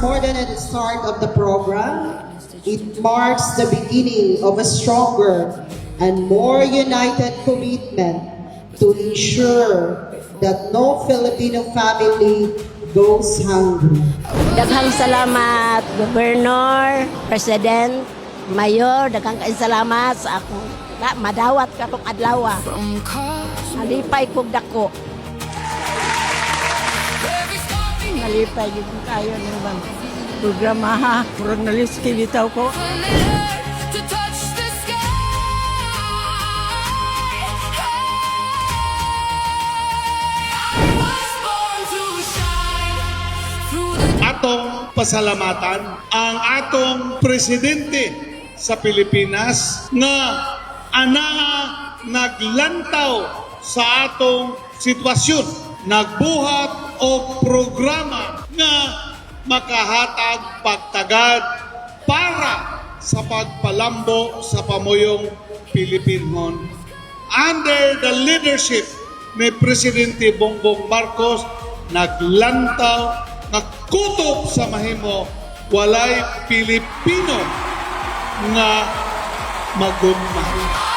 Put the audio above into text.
more than the start of the program. It marks the beginning of a stronger and more united commitment to ensure that no Filipino family goes hungry. Daghang salamat, Governor, President, Mayor, daghang kaayong salamat sa akong madawat katong adlaw. Nalipay kog dako. Nalipay gid kayo ng bang programa ha. Murag naliski bitaw ko. Atong pasalamatan ang atong presidente sa Pilipinas nga naglantaw sa atong sitwasyon, nagbuhat og programa nga makahatag pagtagad para sa pagpalambo sa pamuyong Pilipinon. Under the leadership ni Presidente Bongbong Marcos, naglantaw, nagkutob sa mahimo, walay Pilipino nga magugma.